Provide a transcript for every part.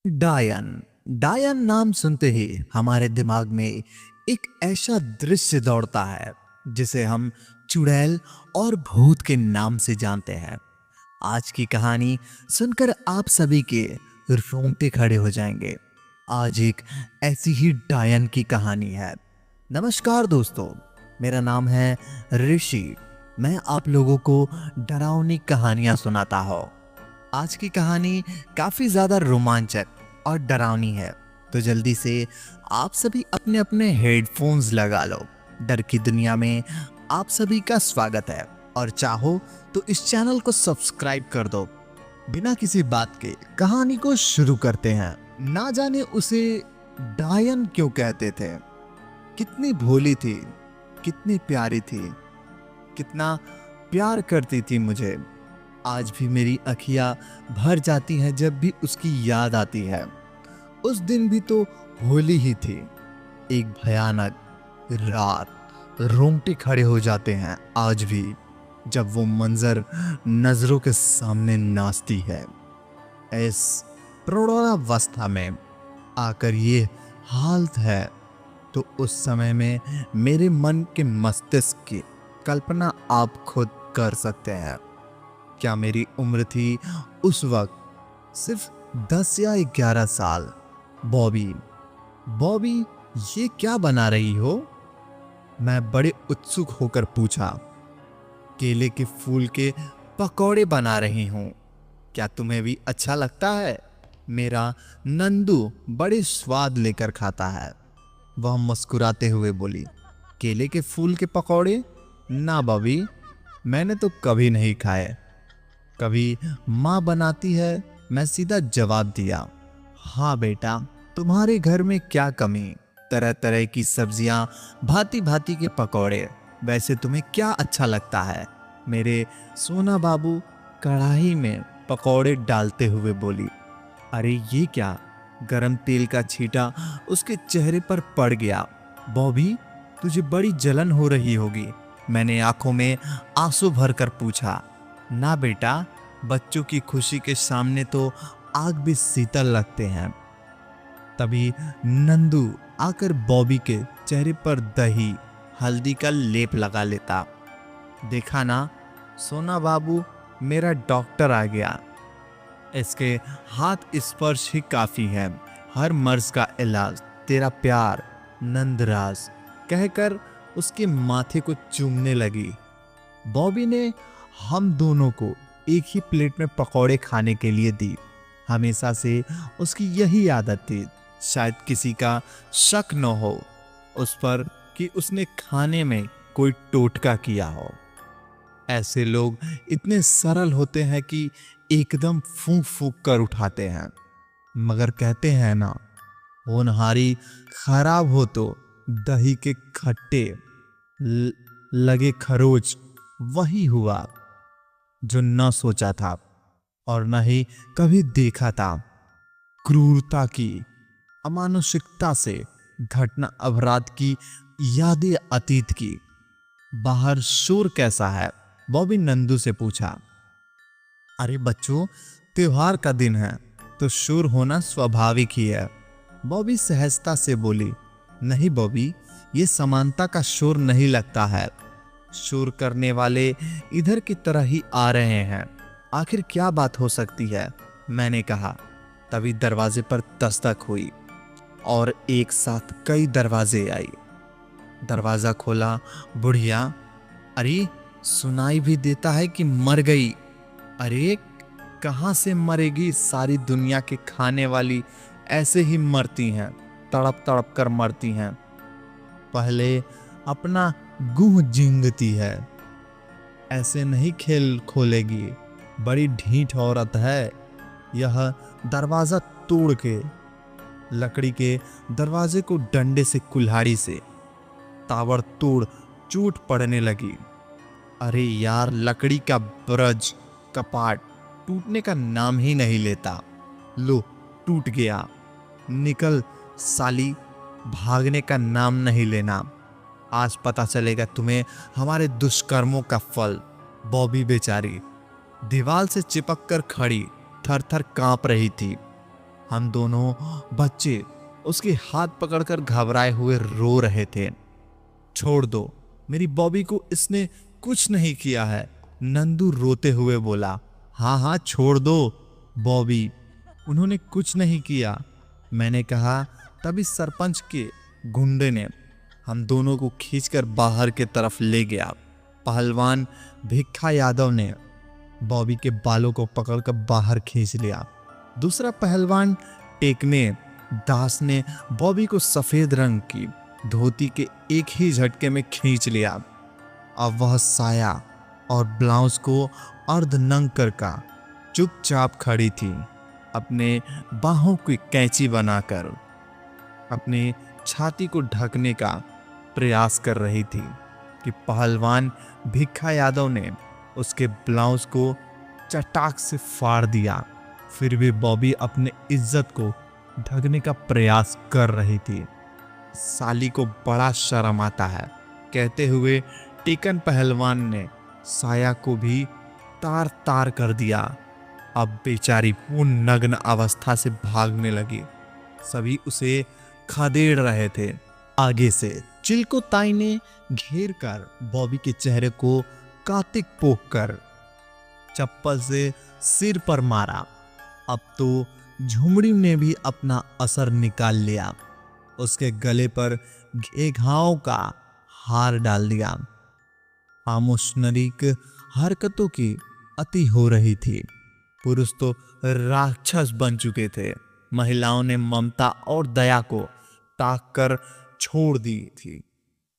डायन। डायन नाम सुनते ही हमारे दिमाग में एक ऐसा दृश्य दौड़ता है जिसे हम चुड़ैल और भूत के नाम से जानते हैं। आज की कहानी सुनकर आप सभी के रोंगटे खड़े हो जाएंगे। आज एक ऐसी ही डायन की कहानी है। नमस्कार दोस्तों, मेरा नाम है ऋषि। मैं आप लोगों को डरावनी कहानियां सुनाता हूँ। आज की कहानी काफी ज्यादा रोमांचक और डरावनी है, तो जल्दी से आप सभी अपने अपने हेडफोन्स लगा लो। डर की दुनिया में आप सभी का स्वागत है और चाहो तो इस चैनल को सब्सक्राइब कर दो। बिना किसी बात के कहानी को शुरू करते हैं। ना जाने उसे डायन क्यों कहते थे। कितनी भोली थी, कितनी प्यारी थी, कितना प्यार करती थी मुझे। आज भी मेरी अखियां भर जाती हैं जब भी उसकी याद आती है। उस दिन भी तो होली ही थी। एक भयानक रात, रोंगटे खड़े हो जाते हैं आज भी जब वो मंजर नजरों के सामने नाचती है। इस प्रौढ़ावस्था में आकर ये हालत है तो उस समय में मेरे मन के मस्तिष्क की कल्पना आप खुद कर सकते हैं। क्या मेरी उम्र थी उस वक्त? सिर्फ 10 या 11 साल। बॉबी, बॉबी ये क्या बना रही हो? मैं बड़े उत्सुक होकर पूछा। केले के फूल के पकौड़े बना रही हूं। क्या तुम्हें भी अच्छा लगता है? मेरा नंदू बड़े स्वाद लेकर खाता है। वह मुस्कुराते हुए बोली, केले के फूल के पकौड़े? ना बॉबी, मैंने तो कभी नहीं खाए। कभी माँ बनाती है। मैं सीधा जवाब दिया। हाँ बेटा, तुम्हारे घर में क्या कमी? तरह तरह की सब्जियां, भांति भांति के पकौड़े। वैसे तुम्हें क्या अच्छा लगता है? मेरे सोना बाबू कढ़ाई में पकौड़े डालते हुए बोली। अरे ये क्या? गरम तेल का छींटा उसके चेहरे पर पड़ गया। बॉबी, तुझे बड़ी जलन हो रही होगी। मैंने आंखों में आंसू भरकर पूछा। ना बेटा, बच्चों की खुशी के सामने तो आग भी शीतल लगते हैं। तभी नंदू आकर बॉबी के चेहरे पर दही हल्दी का लेप लगा लेता। देखा ना सोना बाबू, मेरा डॉक्टर आ गया। इसके हाथ स्पर्श ही काफी है। हर मर्ज का इलाज तेरा प्यार नंदराज, कहकर उसके माथे को चूमने लगी। बॉबी ने हम दोनों को एक ही प्लेट में पकौड़े खाने के लिए दी। हमेशा से उसकी यही आदत थी। शायद किसी का शक न हो उस पर कि उसने खाने में कोई टोटका किया हो। ऐसे लोग इतने सरल होते हैं कि एकदम फूंक फूंक कर उठाते हैं। मगर कहते हैं ना, होनहारी खराब हो तो दही के खट्टे लगे खरोच। वही हुआ जो न सोचा था और न ही कभी देखा था। क्रूरता की, अमानुषिकता से घटना अपराध की यादें अतीत की। बाहर शोर कैसा है? बॉबी नंदू से पूछा। अरे बच्चों, त्योहार का दिन है तो शोर होना स्वाभाविक ही है। बॉबी सहजता से बोली। नहीं बॉबी, ये समानता का शोर नहीं लगता है। शोर करने वाले इधर की तरह ही आ रहे हैं। आखिर क्या बात हो सकती है? मैंने कहा। तभी दरवाजे पर दस्तक हुई और एक साथ कई दरवाजे आई। दरवाजा खोला। बुढ़िया, अरे सुनाई भी देता है कि मर गई। अरे कहां से मरेगी? सारी दुनिया के खाने वाली ऐसे ही मरती हैं, तड़प तड़प कर मरती हैं। पहले अपना गुह झींगती है, ऐसे नहीं खेल खोलेगी। बड़ी ढीठ औरत है यह। दरवाजा तोड़ के लकड़ी के दरवाजे को डंडे से कुल्हाड़ी से ताबड़तोड़ चोट पड़ने लगी। अरे यार, लकड़ी का ब्रज कपाट टूटने का नाम ही नहीं लेता। लो, टूट गया। निकल साली, भागने का नाम नहीं लेना। आज पता चलेगा तुम्हें हमारे दुष्कर्मों का फल। बॉबी बेचारी दीवार से चिपक कर खड़ी थर थर कांप रही थी। हम दोनों बच्चे उसके हाथ पकड़कर घबराए हुए रो रहे थे। छोड़ दो, मेरी बॉबी को इसने कुछ नहीं किया है, नंदू रोते हुए बोला। हाँ हाँ छोड़ दो बॉबी, उन्होंने कुछ नहीं किया, मैंने कहा। तभी सरपंच के गुंडे ने हम दोनों को खींचकर बाहर के तरफ ले गया। पहलवान भिक्खा यादव ने बॉबी के बालों को पकड़कर बाहर खींच लिया। दूसरा पहलवान टेकने दास ने बॉबी को सफेद रंग की धोती के एक ही झटके में खींच लिया। अब वह साया और ब्लाउज को अर्धनंग कर का चुपचाप खड़ी थी, अपने बाहों की कैंची बनाकर अपने छाती को ढकने का प्रयास कर रही थी कि पहलवान भिक्खा यादव ने उसके ब्लाउज को चटाक से फाड़ दिया। फिर भी बॉबी अपने इज्जत को ढकने का प्रयास कर रही थी। साली को बड़ा शर्म आता है, कहते हुए टेकन पहलवान ने साया को भी तार तार कर दिया। अब बेचारी पूर्ण नग्न अवस्था से भागने लगी। सभी उसे खदेड़ रहे थे। आगे से चिलको ताई ने घेर कर बॉबी के चेहरे को कातिक पोक कर चप्पल से सिर पर मारा। अब तो झुमड़ी ने भी अपना असर निकाल लिया, उसके गले पर घाव का हार डाल दिया। आमुष्णरिक हरकतों की अति हो रही थी। पुरुष तो राक्षस बन चुके थे, महिलाओं ने ममता और दया को ताक कर छोड़ दी थी।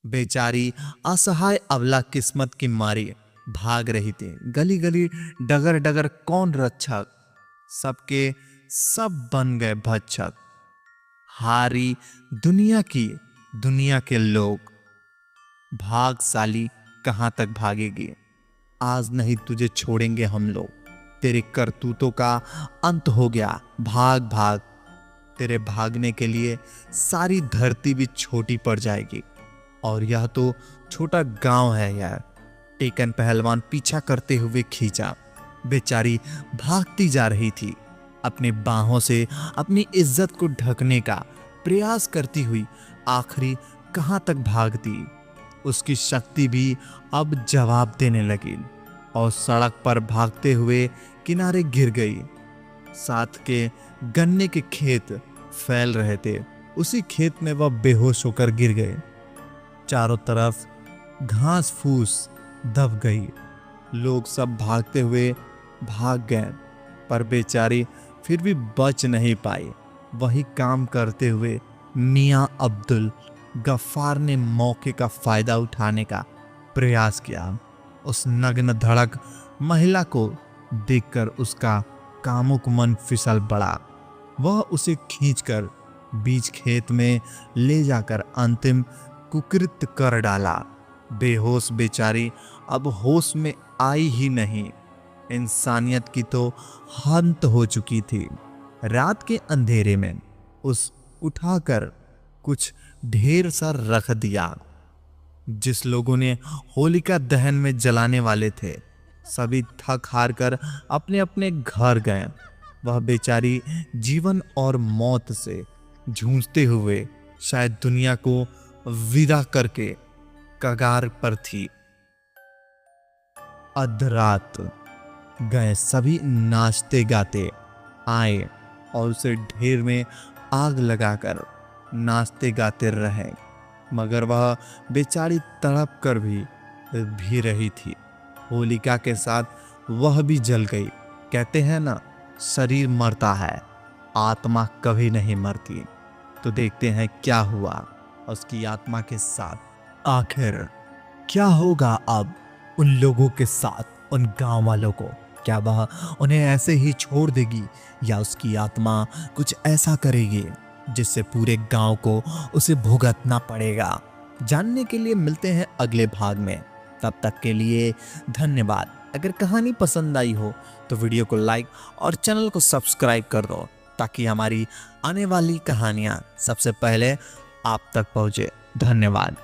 बेचारी असहाय अबला किस्मत की मारी भाग रही थी। गली गली डगर डगर कौन रक्षक, सबके सब बन गए भक्षक। हारी दुनिया के लोग। भाग साली, कहां तक भागेगी? आज नहीं तुझे छोड़ेंगे हम लोग। तेरे करतूतों का अंत हो गया। भाग भाग, तेरे भागने के लिए सारी धरती भी छोटी पड़ जाएगी। और यह तो छोटा गांव है यार। टेकन पहलवान पीछा करते हुए खींचा। बेचारी भागती जा रही थी, अपने बाहों से अपनी इज्जत को ढकने का प्रयास करती हुई। आखिरी कहां तक भागती? उसकी शक्ति भी अब जवाब देने लगी और सड़क पर भागते हुए किनारे गिर गई। साथ के गन्ने के खेत फैल रहे थे, उसी खेत में वह बेहोश होकर गिर गए। चारों तरफ घास फूस दब गई। लोग सब भागते हुए भाग गए, पर बेचारी फिर भी बच नहीं पाई। वही काम करते हुए मियां अब्दुल गफ्फार ने मौके का फायदा उठाने का प्रयास किया। उस नग्न धड़क महिला को देखकर उसका कामुक मन फिसल पड़ा। वह उसे खींचकर बीच खेत में ले जाकर अंतिम कुकृत्य कर डाला। बेहोश बेचारी अब होश में आई ही नहीं। इंसानियत की तो हंत हो चुकी थी। रात के अंधेरे में उस उठाकर कुछ ढेर सा रख दिया। जिस लोगों ने होलिका दहन में जलाने वाले थे, सभी थक हार कर अपने अपने घर गए। वह बेचारी जीवन और मौत से जूझते हुए शायद दुनिया को विदा करके कगार पर थी। अधरात गए सभी नाचते गाते आए और उसे ढेर में आग लगाकर नाचते गाते रहे, मगर वह बेचारी तड़प कर भी रही थी। होलिका के साथ वह भी जल गई। कहते हैं ना, शरीर मरता है, आत्मा कभी नहीं मरती। तो देखते हैं क्या हुआ उसकी आत्मा के साथ। आखिर क्या होगा अब उन लोगों के साथ, उन गांव वालों को? क्या वह उन्हें ऐसे ही छोड़ देगी या उसकी आत्मा कुछ ऐसा करेगी जिससे पूरे गांव को उसे भुगतना पड़ेगा? जानने के लिए मिलते हैं अगले भाग में। तब तक के लिए धन्यवाद। अगर कहानी पसंद आई हो तो वीडियो को लाइक और चैनल को सब्सक्राइब कर दो, ताकि हमारी आने वाली कहानियां सबसे पहले आप तक पहुंचे। धन्यवाद।